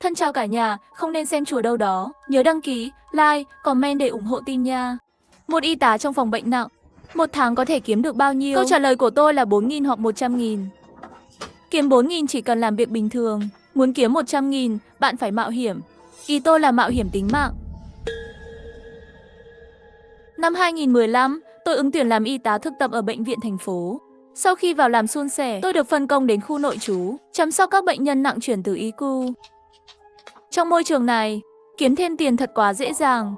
Thân chào cả nhà, không nên xem chùa đâu đó. Nhớ đăng ký, like, comment để ủng hộ team nha. Một y tá trong phòng bệnh nặng, một tháng có thể kiếm được bao nhiêu? Câu trả lời của tôi là 4.000 hoặc 100.000. Kiếm 4.000 chỉ cần làm việc bình thường. Muốn kiếm 100.000, bạn phải mạo hiểm. Ý tôi là mạo hiểm tính mạng. Năm 2015, tôi ứng tuyển làm y tá thực tập ở bệnh viện thành phố. Sau khi vào làm suôn sẻ, tôi được phân công đến khu nội trú, chăm sóc các bệnh nhân nặng chuyển từ ICU. Trong môi trường này, kiếm thêm tiền thật quá dễ dàng.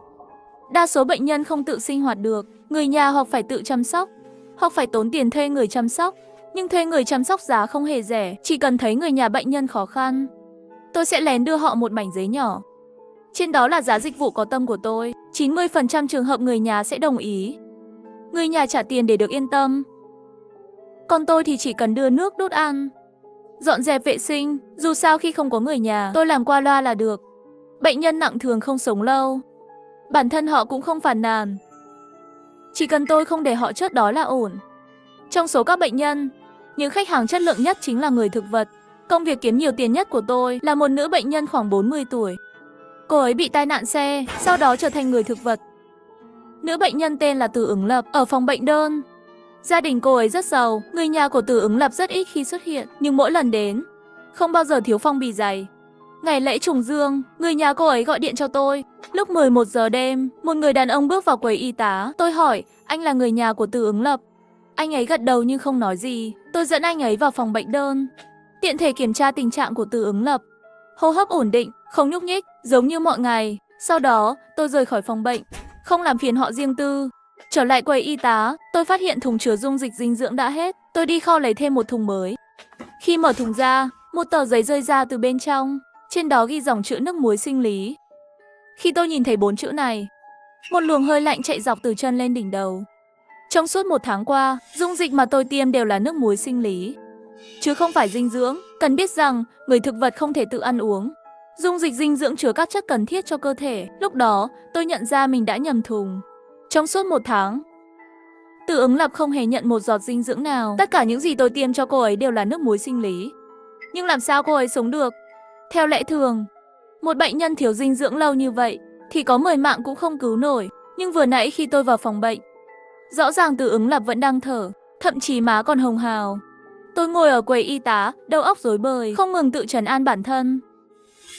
Đa số bệnh nhân không tự sinh hoạt được, người nhà hoặc phải tự chăm sóc, hoặc phải tốn tiền thuê người chăm sóc. Nhưng thuê người chăm sóc giá không hề rẻ, chỉ cần thấy người nhà bệnh nhân khó khăn, tôi sẽ lén đưa họ một mảnh giấy nhỏ. Trên đó là giá dịch vụ có tâm của tôi, 90% trường hợp người nhà sẽ đồng ý. Người nhà trả tiền để được yên tâm. Còn tôi thì chỉ cần đưa nước đốt ăn, dọn dẹp vệ sinh, dù sao khi không có người nhà, tôi làm qua loa là được. Bệnh nhân nặng thường không sống lâu, bản thân họ cũng không phàn nàn. Chỉ cần tôi không để họ chết đói là ổn. Trong số các bệnh nhân, những khách hàng chất lượng nhất chính là người thực vật. Công việc kiếm nhiều tiền nhất của tôi là một nữ bệnh nhân khoảng 40 tuổi. Cô ấy bị tai nạn xe, sau đó trở thành người thực vật. Nữ bệnh nhân tên là Từ Ứng Lập, ở phòng bệnh đơn. Gia đình cô ấy rất giàu, người nhà của Từ Ứng Lập rất ít khi xuất hiện, nhưng mỗi lần đến, không bao giờ thiếu phong bì dày. Ngày lễ trùng dương, người nhà cô ấy gọi điện cho tôi. Lúc 11 giờ đêm, một người đàn ông bước vào quầy y tá. Tôi hỏi, anh là người nhà của Từ Ứng Lập. Anh ấy gật đầu nhưng không nói gì. Tôi dẫn anh ấy vào phòng bệnh đơn, tiện thể kiểm tra tình trạng của Từ Ứng Lập. Hô hấp ổn định, không nhúc nhích, giống như mọi ngày. Sau đó, tôi rời khỏi phòng bệnh, không làm phiền họ riêng tư. Trở lại quầy y tá, tôi phát hiện thùng chứa dung dịch dinh dưỡng đã hết. Tôi đi kho lấy thêm một thùng mới. Khi mở thùng ra, một tờ giấy rơi ra từ bên trong. Trên đó ghi dòng chữ nước muối sinh lý. Khi tôi nhìn thấy 4 chữ này, một luồng hơi lạnh chạy dọc từ chân lên đỉnh đầu. Trong suốt 1 tháng qua, dung dịch mà tôi tiêm đều là nước muối sinh lý, chứ không phải dinh dưỡng. Cần biết rằng, người thực vật không thể tự ăn uống. Dung dịch dinh dưỡng chứa các chất cần thiết cho cơ thể. Lúc đó, tôi nhận ra mình đã nhầm thùng. Trong suốt 1 tháng, Từ Ứng Lập không hề nhận một giọt dinh dưỡng nào. Tất cả những gì tôi tiêm cho cô ấy đều là nước muối sinh lý. Nhưng làm sao cô ấy sống được? Theo lẽ thường, một bệnh nhân thiếu dinh dưỡng lâu như vậy thì có 10 mạng cũng không cứu nổi. Nhưng vừa nãy khi tôi vào phòng bệnh, rõ ràng Từ Ứng Lập vẫn đang thở, thậm chí má còn hồng hào. Tôi ngồi ở quầy y tá, đầu óc rối bời, không ngừng tự trấn an bản thân.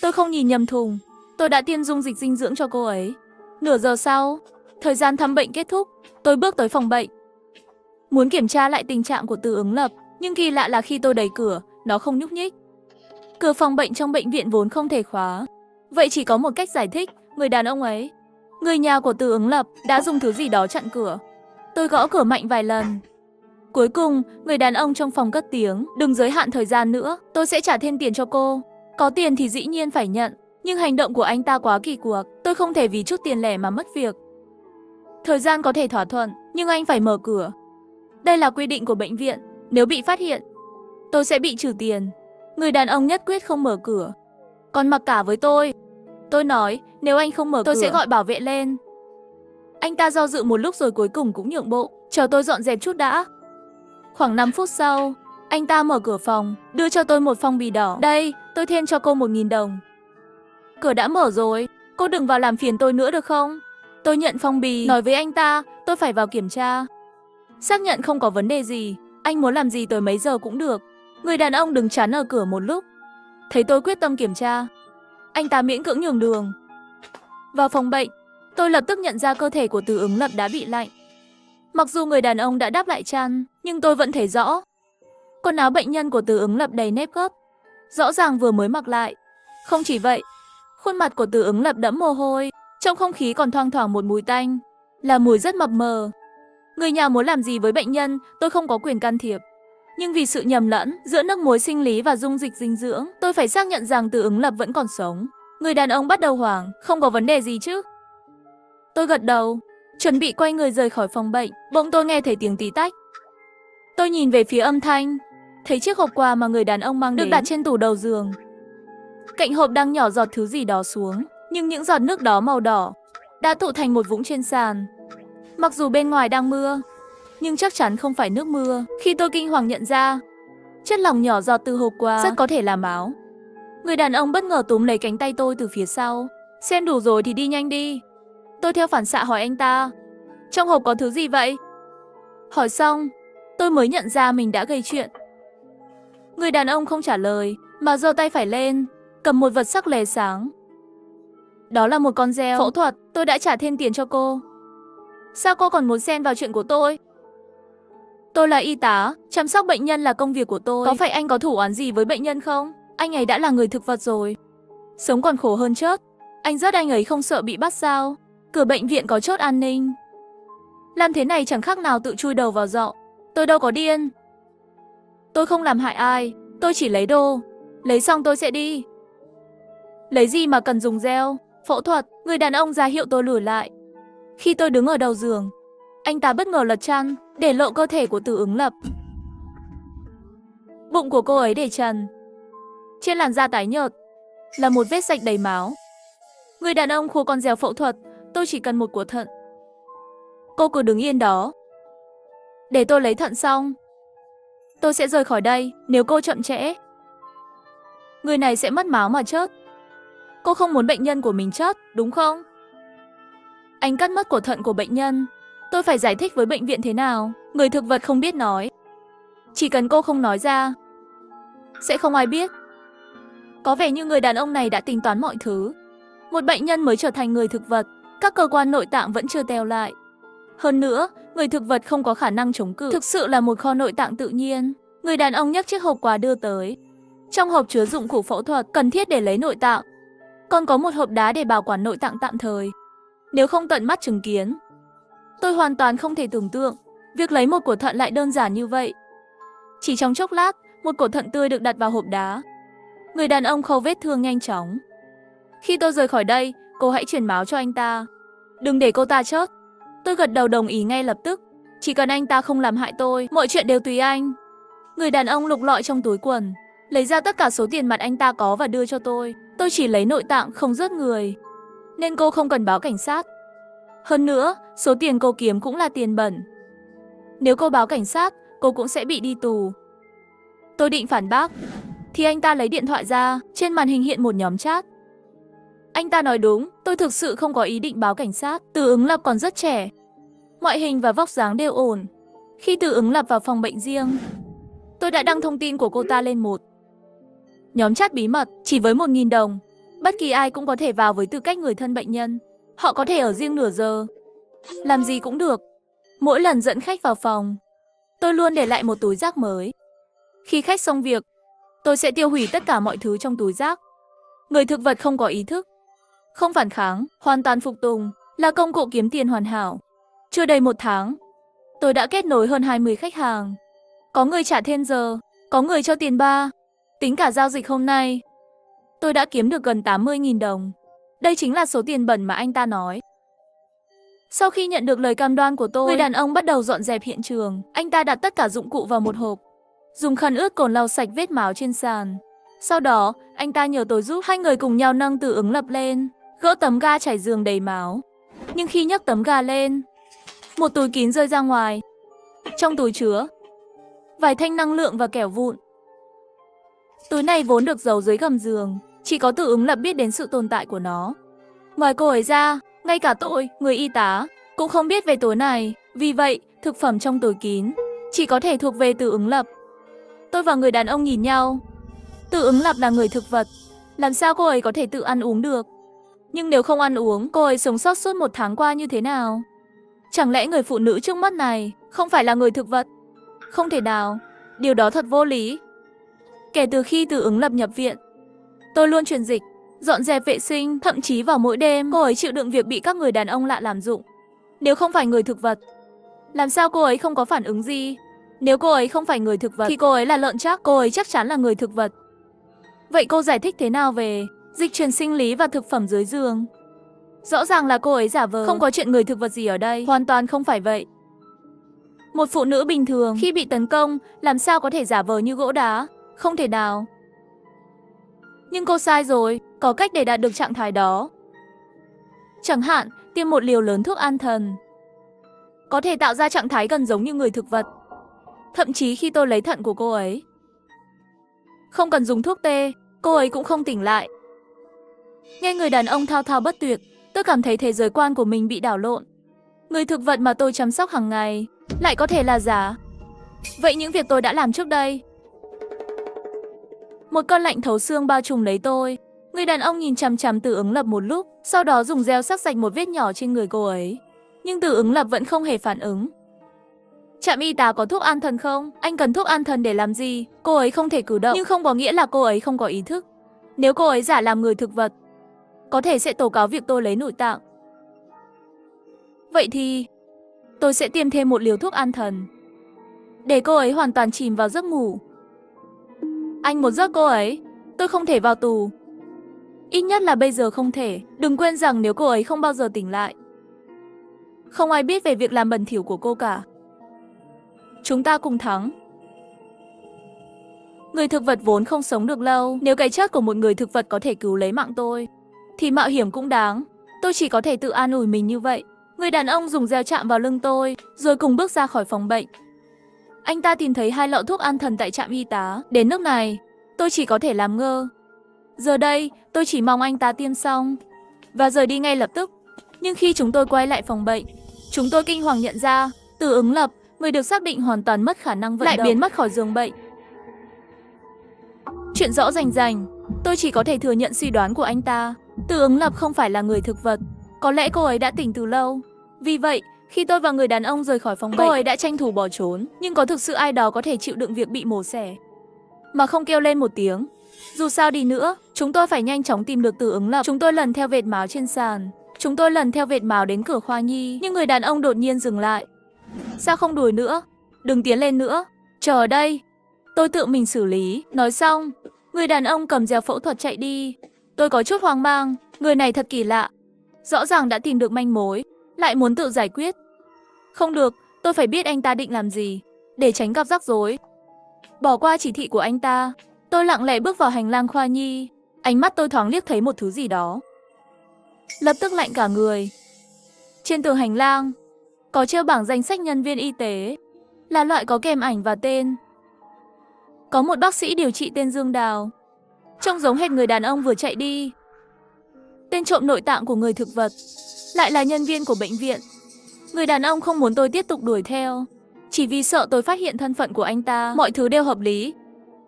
Tôi không nhìn nhầm thùng, tôi đã tiêm dung dịch dinh dưỡng cho cô ấy. Nửa giờ sau, thời gian thăm bệnh kết thúc, tôi bước tới phòng bệnh, muốn kiểm tra lại tình trạng của Từ Ứng Lập. Nhưng kỳ lạ là khi tôi đẩy cửa, nó không nhúc nhích. Cửa phòng bệnh trong bệnh viện vốn không thể khóa. Vậy chỉ có một cách giải thích, người đàn ông ấy, người nhà của Từ Ứng Lập, đã dùng thứ gì đó chặn cửa. Tôi gõ cửa mạnh vài lần. Cuối cùng, người đàn ông trong phòng cất tiếng, đừng giới hạn thời gian nữa, tôi sẽ trả thêm tiền cho cô. Có tiền thì dĩ nhiên phải nhận, nhưng hành động của anh ta quá kỳ quặc, tôi không thể vì chút tiền lẻ mà mất việc. Thời gian có thể thỏa thuận, nhưng anh phải mở cửa. Đây là quy định của bệnh viện, nếu bị phát hiện, tôi sẽ bị trừ tiền. Người đàn ông nhất quyết không mở cửa, còn mặc cả với tôi. Tôi nói, nếu anh không mở cửa, tôi sẽ gọi bảo vệ lên. Anh ta do dự một lúc rồi cuối cùng cũng nhượng bộ, chờ tôi dọn dẹp chút đã. Khoảng 5 phút sau, anh ta mở cửa phòng, đưa cho tôi một phong bì đỏ. Đây, tôi thêm cho cô 1.000 đồng. Cửa đã mở rồi, cô đừng vào làm phiền tôi nữa được không? Tôi nhận phong bì, nói với anh ta, tôi phải vào kiểm tra. Xác nhận không có vấn đề gì, anh muốn làm gì tới mấy giờ cũng được. Người đàn ông đứng chắn ở cửa một lúc. Thấy tôi quyết tâm kiểm tra, anh ta miễn cưỡng nhường đường. Vào phòng bệnh, tôi lập tức nhận ra cơ thể của Từ Ứng Lập đã bị lạnh. Mặc dù người đàn ông đã đắp lại chăn, nhưng tôi vẫn thấy rõ. Quần áo bệnh nhân của Từ Ứng Lập đầy nếp gấp, rõ ràng vừa mới mặc lại. Không chỉ vậy, khuôn mặt của Từ Ứng Lập đẫm mồ hôi, trong không khí còn thoang thoảng một mùi tanh, là mùi rất mập mờ. Người nhà muốn làm gì với bệnh nhân, tôi không có quyền can thiệp. Nhưng vì sự nhầm lẫn giữa nước muối sinh lý và dung dịch dinh dưỡng, tôi phải xác nhận rằng Từ Ứng Lập vẫn còn sống. Người đàn ông bắt đầu hoảng, không có vấn đề gì chứ? Tôi gật đầu, chuẩn bị quay người rời khỏi phòng bệnh, bỗng tôi nghe thấy tiếng tí tách. Tôi nhìn về phía âm thanh, thấy chiếc hộp quà mà người đàn ông mang được đặt trên tủ đầu giường. Cạnh hộp đang nhỏ giọt thứ gì đó xuống, nhưng những giọt nước đó màu đỏ, đã tụ thành một vũng trên sàn. Mặc dù bên ngoài đang mưa, nhưng chắc chắn không phải nước mưa. Khi tôi kinh hoàng nhận ra, chất lỏng nhỏ giọt từ hộp quà rất có thể là máu. Người đàn ông bất ngờ túm lấy cánh tay tôi từ phía sau. Xem đủ rồi thì đi nhanh đi. Tôi theo phản xạ hỏi anh ta. Trong hộp có thứ gì vậy? Hỏi xong, tôi mới nhận ra mình đã gây chuyện. Người đàn ông không trả lời, mà giơ tay phải lên, cầm một vật sắc lóe sáng. Đó là một con dao phẫu thuật, tôi đã trả thêm tiền cho cô. Sao cô còn muốn xen vào chuyện của tôi? Tôi là y tá, chăm sóc bệnh nhân là công việc của tôi. Có phải anh có thủ oán gì với bệnh nhân không? Anh ấy đã là người thực vật rồi. Sống còn khổ hơn chết. Anh giết anh ấy không sợ bị bắt sao? Cửa bệnh viện có chốt an ninh. Làm thế này chẳng khác nào tự chui đầu vào dọ. Tôi đâu có điên. Tôi không làm hại ai, tôi chỉ lấy đồ. Lấy xong tôi sẽ đi. Lấy gì mà cần dùng gel? Phẫu thuật, người đàn ông ra hiệu tôi lùi lại. Khi tôi đứng ở đầu giường, anh ta bất ngờ lật chăn, để lộ cơ thể của Từ Ứng Lập. Bụng của cô ấy để trần. Trên làn da tái nhợt là một vết rạch đầy máu. Người đàn ông khua con dao phẫu thuật, tôi chỉ cần một của thận. Cô cứ đứng yên đó. Để tôi lấy thận xong, tôi sẽ rời khỏi đây. Nếu cô chậm trễ, người này sẽ mất máu mà chết. Cô không muốn bệnh nhân của mình chết, đúng không? Anh cắt mất của thận của bệnh nhân. Tôi phải giải thích với bệnh viện thế nào? Người thực vật không biết nói. Chỉ cần cô không nói ra, sẽ không ai biết. Có vẻ như người đàn ông này đã tính toán mọi thứ. Một bệnh nhân mới trở thành người thực vật, các cơ quan nội tạng vẫn chưa teo lại. Hơn nữa, người thực vật không có khả năng chống cự. Thực sự là một kho nội tạng tự nhiên. Người đàn ông nhấc chiếc hộp quà đưa tới. Trong hộp chứa dụng cụ phẫu thuật cần thiết để lấy nội tạng. Còn có một hộp đá để bảo quản nội tạng tạm thời. Nếu không tận mắt chứng kiến, tôi hoàn toàn không thể tưởng tượng việc lấy một của thận lại đơn giản như vậy. Chỉ trong chốc lát, một cổ thận tươi được đặt vào hộp đá. Người đàn ông khâu vết thương nhanh chóng. Khi tôi rời khỏi đây, cô hãy truyền máu cho anh ta. Đừng để cô ta chết. Tôi gật đầu đồng ý ngay lập tức. Chỉ cần anh ta không làm hại tôi, mọi chuyện đều tùy anh. Người đàn ông lục lọi trong túi quần, lấy ra tất cả số tiền mặt anh ta có và đưa cho tôi. Tôi chỉ lấy nội tạng, không giết người, nên cô không cần báo cảnh sát. Hơn nữa, số tiền cô kiếm cũng là tiền bẩn. Nếu cô báo cảnh sát, cô cũng sẽ bị đi tù. Tôi định phản bác, thì anh ta lấy điện thoại ra, trên màn hình hiện một nhóm chat. Anh ta nói đúng, tôi thực sự không có ý định báo cảnh sát. Từ Ứng Lập còn rất trẻ, ngoại hình và vóc dáng đều ổn. Khi Từ Ứng Lập vào phòng bệnh riêng, tôi đã đăng thông tin của cô ta lên một nhóm chat bí mật, chỉ với 1.000 đồng. Bất kỳ ai cũng có thể vào với tư cách người thân bệnh nhân. Họ có thể ở riêng nửa giờ, làm gì cũng được. Mỗi lần dẫn khách vào phòng, tôi luôn để lại một túi rác mới. Khi khách xong việc, tôi sẽ tiêu hủy tất cả mọi thứ trong túi rác. Người thực vật không có ý thức, không phản kháng, hoàn toàn phục tùng, là công cụ kiếm tiền hoàn hảo. Chưa đầy 1 tháng, tôi đã kết nối hơn 20 khách hàng. Có người trả thêm giờ, có người cho tiền ba. Tính cả giao dịch hôm nay, tôi đã kiếm được gần 80.000 đồng. Đây chính là số tiền bẩn mà anh ta nói. Sau khi nhận được lời cam đoan của tôi, người đàn ông bắt đầu dọn dẹp hiện trường. Anh ta đặt tất cả dụng cụ vào một hộp, dùng khăn ướt cồn lau sạch vết máu trên sàn. Sau đó, anh ta nhờ tôi giúp. Hai người cùng nhau nâng Từ Ứng Lập lên, gỡ tấm ga trải giường đầy máu. Nhưng khi nhấc tấm ga lên, một túi kín rơi ra ngoài. Trong túi chứa vài thanh năng lượng và kẻo vụn. Túi này vốn được giấu dưới gầm giường, chỉ có Từ Ứng Lập biết đến sự tồn tại của nó. Ngoài cô ấy ra, ngay cả tôi, người y tá, cũng không biết về túi này. Vì vậy, thực phẩm trong túi kín chỉ có thể thuộc về Từ Ứng Lập. Tôi và người đàn ông nhìn nhau. Từ Ứng Lập là người thực vật, làm sao cô ấy có thể tự ăn uống được? Nhưng nếu không ăn uống, cô ấy sống sót suốt 1 tháng qua như thế nào? Chẳng lẽ người phụ nữ trước mắt này không phải là người thực vật? Không thể nào, điều đó thật vô lý. Kể từ khi Từ Ứng Lập nhập viện, tôi luôn truyền dịch, dọn dẹp vệ sinh, thậm chí vào mỗi đêm cô ấy chịu đựng việc bị các người đàn ông lạ làm dụng. Nếu không phải người thực vật, làm sao cô ấy không có phản ứng gì? Nếu cô ấy không phải người thực vật thì cô ấy là lợn chắc, cô ấy chắc chắn là người thực vật. Vậy cô giải thích thế nào về dịch truyền sinh lý và thực phẩm dưới giường? Rõ ràng là cô ấy giả vờ, không có chuyện người thực vật gì ở đây, hoàn toàn không phải vậy. Một phụ nữ bình thường khi bị tấn công làm sao có thể giả vờ như gỗ đá? Không thể nào. Nhưng cô sai rồi, có cách để đạt được trạng thái đó. Chẳng hạn, tiêm một liều lớn thuốc an thần, có thể tạo ra trạng thái gần giống như người thực vật. Thậm chí khi tôi lấy thận của cô ấy, không cần dùng thuốc tê, cô ấy cũng không tỉnh lại. Nghe người đàn ông thao thao bất tuyệt, tôi cảm thấy thế giới quan của mình bị đảo lộn. Người thực vật mà tôi chăm sóc hàng ngày lại có thể là giả. Vậy những việc tôi đã làm trước đây? Một cơn lạnh thấu xương bao trùm lấy tôi. Người đàn ông nhìn chằm chằm Từ Ứng Lập một lúc, sau đó dùng gel sắc sạch một vết nhỏ trên người cô ấy. Nhưng Từ Ứng Lập vẫn không hề phản ứng. Trạm y tá có thuốc an thần không? Anh cần thuốc an thần để làm gì? Cô ấy không thể cử động, nhưng không có nghĩa là cô ấy không có ý thức. Nếu cô ấy giả làm người thực vật, có thể sẽ tố cáo việc tôi lấy nội tạng. Vậy thì tôi sẽ tiêm thêm một liều thuốc an thần, để cô ấy hoàn toàn chìm vào giấc ngủ. Anh một giấc cô ấy, tôi không thể vào tù. Ít nhất là bây giờ không thể. Đừng quên rằng nếu cô ấy không bao giờ tỉnh lại, không ai biết về việc làm bẩn thỉu của cô cả. Chúng ta cùng thắng. Người thực vật vốn không sống được lâu. Nếu cái chết của một người thực vật có thể cứu lấy mạng tôi, thì mạo hiểm cũng đáng. Tôi chỉ có thể tự an ủi mình như vậy. Người đàn ông dùng gel chạm vào lưng tôi, rồi cùng bước ra khỏi phòng bệnh. Anh ta tìm thấy 2 lọ thuốc an thần tại trạm y tá. Đến nước này, tôi chỉ có thể làm ngơ. Giờ đây, tôi chỉ mong anh ta tiêm xong và rời đi ngay lập tức. Nhưng khi chúng tôi quay lại phòng bệnh, chúng tôi kinh hoàng nhận ra Từ Ứng Lập, người được xác định hoàn toàn mất khả năng vận động, lại biến mất khỏi giường bệnh. Chuyện rõ rành rành, tôi chỉ có thể thừa nhận suy đoán của anh ta. Từ Ứng Lập không phải là người thực vật. Có lẽ cô ấy đã tỉnh từ lâu. Vì vậy, khi tôi và người đàn ông rời khỏi phòng bệnh, cô ấy đã tranh thủ bỏ trốn. Nhưng có thực sự ai đó có thể chịu đựng việc bị mổ xẻ mà không kêu lên một tiếng? Dù sao đi nữa, chúng tôi phải nhanh chóng tìm được Từ Ứng Lập. Chúng tôi lần theo vệt máu trên sàn. Chúng tôi lần theo vệt máu đến cửa khoa nhi. Nhưng người đàn ông đột nhiên dừng lại. Sao không đuổi nữa? Đừng tiến lên nữa. Chờ ở đây. Tôi tự mình xử lý. Nói xong, người đàn ông cầm dao phẫu thuật chạy đi. Tôi có chút hoang mang. Người này thật kỳ lạ. Rõ ràng đã tìm được manh mối, lại muốn tự giải quyết. Không được, tôi phải biết anh ta định làm gì, để tránh gặp rắc rối. Bỏ qua chỉ thị của anh ta, tôi lặng lẽ bước vào hành lang khoa nhi. Ánh mắt tôi thoáng liếc thấy một thứ gì đó, lập tức lạnh cả người. Trên tường hành lang có treo bảng danh sách nhân viên y tế, là loại có kèm ảnh và tên. Có một bác sĩ điều trị tên Dương Đào, trông giống hệt người đàn ông vừa chạy đi. Tên trộm nội tạng của người thực vật lại là nhân viên của bệnh viện. Người đàn ông không muốn tôi tiếp tục đuổi theo, chỉ vì sợ tôi phát hiện thân phận của anh ta. Mọi thứ đều hợp lý.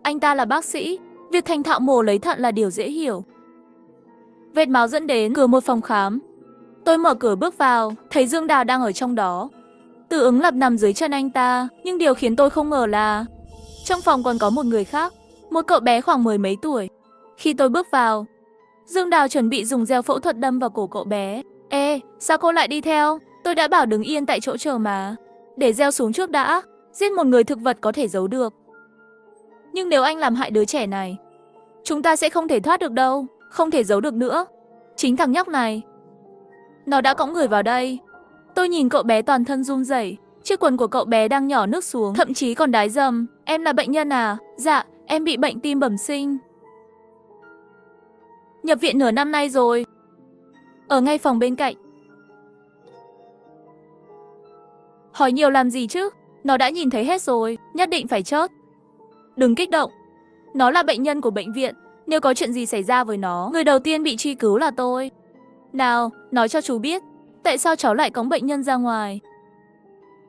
Anh ta là bác sĩ, việc thành thạo mổ lấy thận là điều dễ hiểu. Vệt máu dẫn đến cửa một phòng khám. Tôi mở cửa bước vào, thấy Dương Đào đang ở trong đó. Từ Ứng Lập nằm dưới chân anh ta, nhưng điều khiến tôi không ngờ là trong phòng còn có một người khác, một cậu bé khoảng 10 mấy tuổi. Khi tôi bước vào, Dương Đào chuẩn bị dùng dao phẫu thuật đâm vào cổ cậu bé. Ê, sao cô lại đi theo? Tôi đã bảo đứng yên tại chỗ chờ mà. Để gieo xuống trước đã. Giết một người thực vật có thể giấu được, nhưng nếu anh làm hại đứa trẻ này, chúng ta sẽ không thể thoát được đâu. Không thể giấu được nữa. Chính thằng nhóc này, nó đã cõng người vào đây. Tôi nhìn cậu bé toàn thân run rẩy. Chiếc quần của cậu bé đang nhỏ nước xuống, thậm chí còn đái dầm. Em là bệnh nhân à? Dạ, em bị bệnh tim bẩm sinh. Nhập viện nửa năm nay rồi. Ở ngay phòng bên cạnh. Hỏi nhiều làm gì chứ? Nó đã nhìn thấy hết rồi, nhất định phải chớt. Đừng kích động. Nó là bệnh nhân của bệnh viện. Nếu có chuyện gì xảy ra với nó, người đầu tiên bị truy cứu là tôi. Nào, nói cho chú biết, tại sao cháu lại cõng bệnh nhân ra ngoài?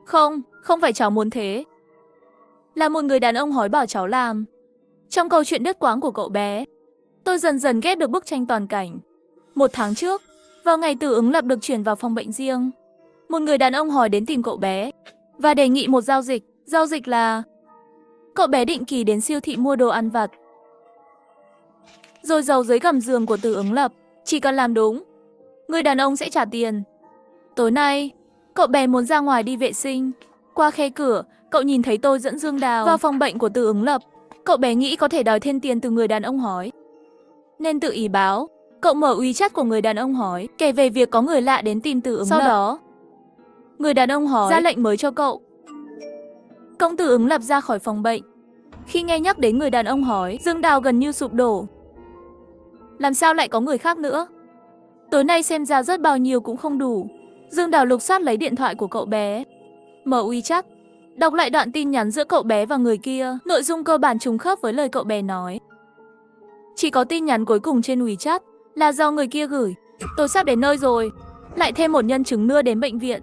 Không, không phải cháu muốn thế. Là một người đàn ông hói bảo cháu làm. Trong câu chuyện đứt quãng của cậu bé, tôi dần dần ghép được bức tranh toàn cảnh. 1 tháng trước, vào ngày Từ Ứng Lập được chuyển vào phòng bệnh riêng, một người đàn ông hỏi đến tìm cậu bé và đề nghị một giao dịch. Giao dịch là cậu bé định kỳ đến siêu thị mua đồ ăn vặt, rồi giấu dưới gầm giường của Từ Ứng Lập. Chỉ cần làm đúng, người đàn ông sẽ trả tiền. Tối nay, cậu bé muốn ra ngoài đi vệ sinh. Qua khe cửa, cậu nhìn thấy tôi dẫn Dương Đào vào phòng bệnh của Từ Ứng Lập. Cậu bé nghĩ có thể đòi thêm tiền từ người đàn ông hói, nên tự ý báo. Cậu mở WeChat của người đàn ông hói, kể về việc có người lạ đến tìm Từ Ứng Lập. Sau đó, người đàn ông hói ra lệnh mới cho cậu cõng Từ Ứng Lập ra khỏi phòng bệnh. Khi nghe nhắc đến người đàn ông hói, Dương Đào gần như sụp đổ. Làm sao lại có người khác nữa? Tối nay xem ra rớt bao nhiêu cũng không đủ. Dương Đào lục soát lấy điện thoại của cậu bé, mở WeChat, đọc lại đoạn tin nhắn giữa cậu bé và người kia. Nội dung cơ bản trùng khớp với lời cậu bé nói. Chỉ có tin nhắn cuối cùng trên WeChat là do người kia gửi. Tôi sắp đến nơi rồi. Lại thêm một nhân chứng nữa đến bệnh viện.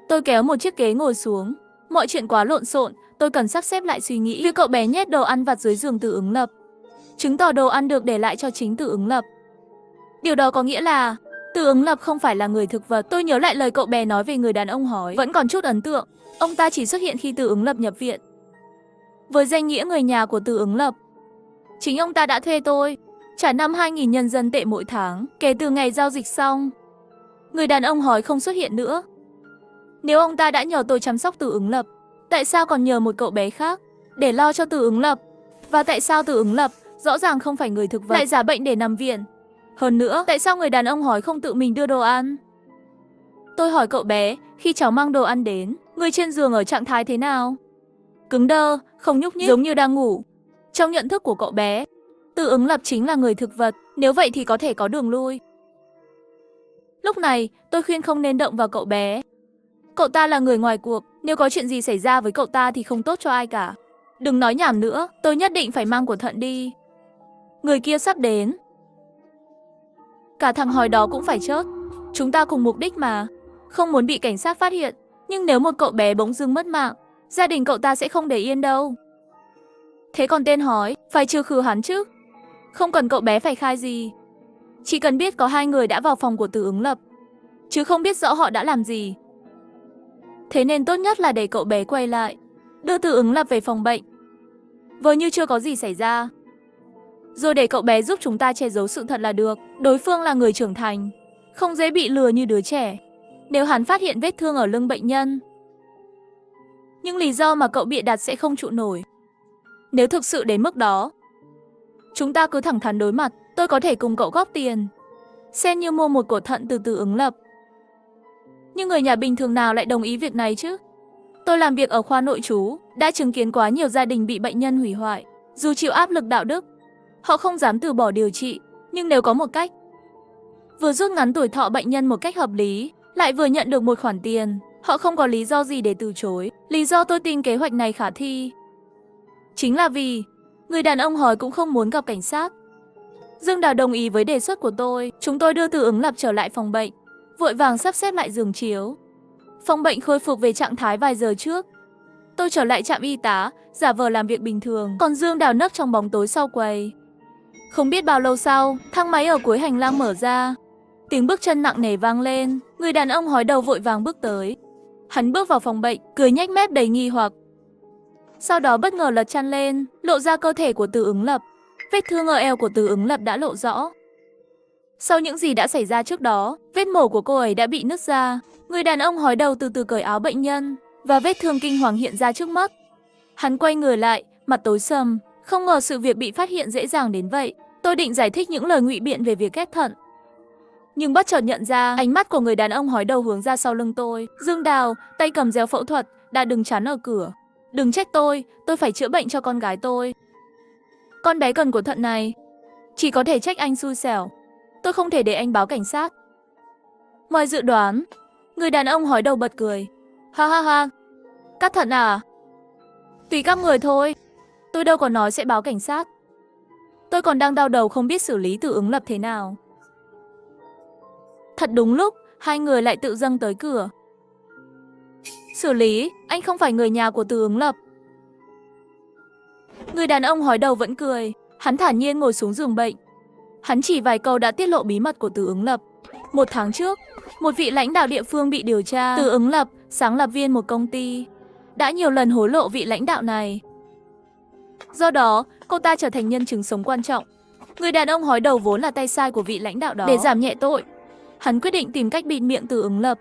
Tôi kéo một chiếc ghế ngồi xuống. Mọi chuyện quá lộn xộn, tôi cần sắp xếp lại suy nghĩ. Việc cậu bé nhét đồ ăn vặt dưới giường Từ Ứng Lập, chứng tỏ đồ ăn được để lại cho chính Từ Ứng Lập. Điều đó có nghĩa là Từ Ứng Lập không phải là người thực vật. Tôi nhớ lại lời cậu bé nói về người đàn ông hói, vẫn còn chút ấn tượng. Ông ta chỉ xuất hiện khi Từ Ứng Lập nhập viện. Với danh nghĩa người nhà của Từ Ứng Lập, chính ông ta đã thuê tôi trả 2.000 nhân dân tệ mỗi tháng kể từ ngày giao dịch xong. Người đàn ông hói không xuất hiện nữa. Nếu ông ta đã nhờ tôi chăm sóc Từ Ứng Lập, tại sao còn nhờ một cậu bé khác để lo cho Từ Ứng Lập? Và tại sao Từ Ứng Lập rõ ràng không phải người thực vật lại giả bệnh để nằm viện? Hơn nữa, tại sao người đàn ông hói không tự mình đưa đồ ăn? Tôi hỏi cậu bé, khi cháu mang đồ ăn đến, người trên giường ở trạng thái thế nào? Cứng đơ, không nhúc nhích, giống như đang ngủ. Trong nhận thức của cậu bé, Từ Ứng Lập chính là người thực vật, nếu vậy thì có thể có đường lui. Lúc này, tôi khuyên không nên động vào cậu bé. Cậu ta là người ngoài cuộc, nếu có chuyện gì xảy ra với cậu ta thì không tốt cho ai cả. Đừng nói nhảm nữa, tôi nhất định phải mang của Thận đi. Người kia sắp đến. Cả thằng hói đó cũng phải chết. Chúng ta cùng mục đích mà. Không muốn bị cảnh sát phát hiện. Nhưng nếu một cậu bé bỗng dưng mất mạng, gia đình cậu ta sẽ không để yên đâu. Thế còn tên hói, phải trừ khử hắn chứ. Không cần cậu bé phải khai gì. Chỉ cần biết có 2 người đã vào phòng của Từ Ứng Lập, chứ không biết rõ họ đã làm gì. Thế nên tốt nhất là để cậu bé quay lại, đưa Từ Ứng Lập về phòng bệnh, vờ như chưa có gì xảy ra. Rồi để cậu bé giúp chúng ta che giấu sự thật là được. Đối phương là người trưởng thành, không dễ bị lừa như đứa trẻ. Nếu hắn phát hiện vết thương ở lưng bệnh nhân, nhưng lý do mà cậu bịa đặt sẽ không trụ nổi. Nếu thực sự đến mức đó, chúng ta cứ thẳng thắn đối mặt. Tôi có thể cùng cậu góp tiền, xem như mua một cổ thận từ Từ Ứng Lập. Nhưng người nhà bình thường nào lại đồng ý việc này chứ? Tôi làm việc ở khoa nội trú, đã chứng kiến quá nhiều gia đình bị bệnh nhân hủy hoại. Dù chịu áp lực đạo đức, họ không dám từ bỏ điều trị. Nhưng nếu có một cách vừa rút ngắn tuổi thọ bệnh nhân một cách hợp lý, lại vừa nhận được một khoản tiền, họ không có lý do gì để từ chối. Lý do tôi tin kế hoạch này khả thi chính là vì người đàn ông hói cũng không muốn gặp cảnh sát. Dương Đào đồng ý với đề xuất của tôi. Chúng tôi đưa Từ Ứng Lập trở lại phòng bệnh, vội vàng sắp xếp lại giường chiếu. Phòng bệnh khôi phục về trạng thái vài giờ trước. Tôi trở lại trạm y tá, giả vờ làm việc bình thường, còn Dương Đào nấp trong bóng tối sau quầy. Không biết bao lâu sau, thang máy ở cuối hành lang mở ra. Tiếng bước chân nặng nề vang lên, người đàn ông hói đầu vội vàng bước tới. Hắn bước vào phòng bệnh, cười nhếch mép đầy nghi hoặc. Sau đó bất ngờ lật chăn lên, lộ ra cơ thể của Từ Ứng Lập. Vết thương ở eo của Từ Ứng Lập đã lộ rõ. Sau những gì đã xảy ra trước đó, vết mổ của cô ấy đã bị nứt ra. Người đàn ông hói đầu từ từ cởi áo bệnh nhân, và vết thương kinh hoàng hiện ra trước mắt. Hắn quay người lại, mặt tối sầm, không ngờ sự việc bị phát hiện dễ dàng đến vậy. Tôi định giải thích những lời ngụy biện về việc ghép thận, nhưng bất chợt nhận ra ánh mắt của người đàn ông hói đầu hướng ra sau lưng tôi. Dương Đào, tay cầm réo phẫu thuật, đã đứng chắn ở cửa. Đừng trách tôi phải chữa bệnh cho con gái tôi. Con bé cần của thận này. Chỉ có thể trách anh xui xẻo. Tôi không thể để anh báo cảnh sát. Ngoài dự đoán, người đàn ông hói đầu bật cười. Ha ha ha, cắt thận à? Tùy các người thôi. Tôi đâu có nói sẽ báo cảnh sát. Tôi còn đang đau đầu không biết xử lý Từ Ứng Lập thế nào. Thật đúng lúc, 2 người lại tự dâng tới cửa. Xử lý, anh không phải người nhà của Từ Ứng Lập. Người đàn ông hói đầu vẫn cười. Hắn thản nhiên ngồi xuống giường bệnh. Hắn chỉ vài câu đã tiết lộ bí mật của Từ Ứng Lập. 1 tháng trước, một vị lãnh đạo địa phương bị điều tra. Từ Ứng Lập, sáng lập viên một công ty, đã nhiều lần hối lộ vị lãnh đạo này. Do đó, cô ta trở thành nhân chứng sống quan trọng. Người đàn ông hói đầu vốn là tay sai của vị lãnh đạo đó. Để giảm nhẹ tội, hắn quyết định tìm cách bịt miệng Từ Ứng Lập.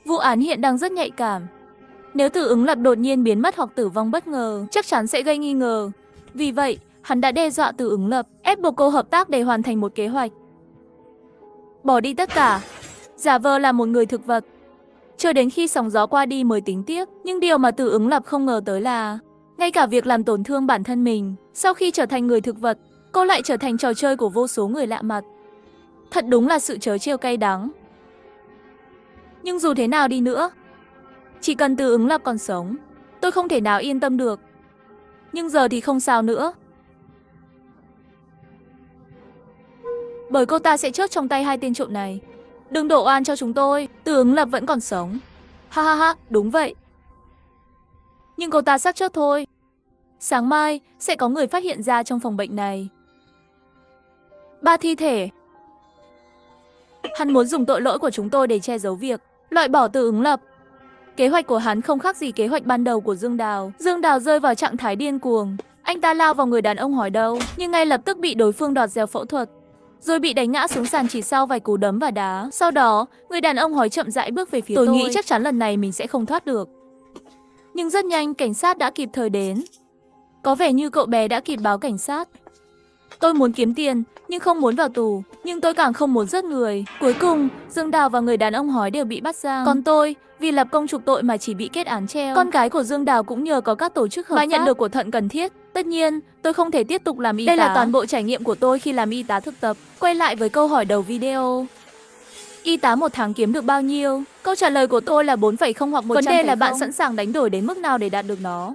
Vụ án hiện đang rất nhạy cảm. Nếu Từ Ứng Lập đột nhiên biến mất hoặc tử vong bất ngờ, chắc chắn sẽ gây nghi ngờ. Vì vậy, hắn đã đe dọa Từ Ứng Lập, ép buộc cô hợp tác để hoàn thành một kế hoạch. Bỏ đi tất cả, giả vờ là một người thực vật. Chờ đến khi sóng gió qua đi mới tính tiếp. Nhưng điều mà Từ Ứng Lập không ngờ tới là ngay cả việc làm tổn thương bản thân mình, sau khi trở thành người thực vật, cô lại trở thành trò chơi của vô số người lạ mặt. Thật đúng là sự trớ trêu cay đắng. Nhưng dù thế nào đi nữa, chỉ cần Từ Ứng Lập còn sống, tôi không thể nào yên tâm được. Nhưng giờ thì không sao nữa. bởi cô ta sẽ chết trong tay hai tên trộm này. Đừng đổ oan cho chúng tôi, Từ Ứng Lập vẫn còn sống. Ha ha ha, đúng vậy. Nhưng cô ta xác chết thôi. Sáng mai, sẽ có người phát hiện ra trong phòng bệnh này 3 thi thể. Hắn muốn dùng tội lỗi của chúng tôi để che giấu việc loại bỏ Từ Ứng Lập. Kế hoạch của hắn không khác gì kế hoạch ban đầu của Dương Đào. Dương Đào rơi vào trạng thái điên cuồng. Anh ta lao vào người đàn ông hỏi đâu, nhưng ngay lập tức bị đối phương đoạt dèo phẫu thuật, rồi bị đánh ngã xuống sàn chỉ sau vài cú đấm và đá. Sau đó, người đàn ông hỏi chậm rãi bước về phía tôi. Tôi nghĩ chắc chắn lần này mình sẽ không thoát được. Nhưng rất nhanh, cảnh sát đã kịp thời đến. Có vẻ như cậu bé đã kịp báo cảnh sát. Tôi muốn kiếm tiền, nhưng không muốn vào tù. Nhưng tôi càng không muốn giết người. Cuối cùng, Dương Đào và người đàn ông hói đều bị bắt giam. Còn tôi, vì lập công trục tội mà chỉ bị kết án treo. Con gái của Dương Đào cũng nhờ có các tổ chức hợp pháp mà nhận được của Thận cần thiết. Tất nhiên, tôi không thể tiếp tục làm y tá. Đây là toàn bộ trải nghiệm của tôi khi làm y tá thực tập. Quay lại với câu hỏi đầu video. Y tá một tháng kiếm được bao nhiêu? Câu trả lời của tôi là 4,0 hoặc 100,000. Vấn đề là bạn sẵn sàng đánh đổi đến mức nào để đạt được nó.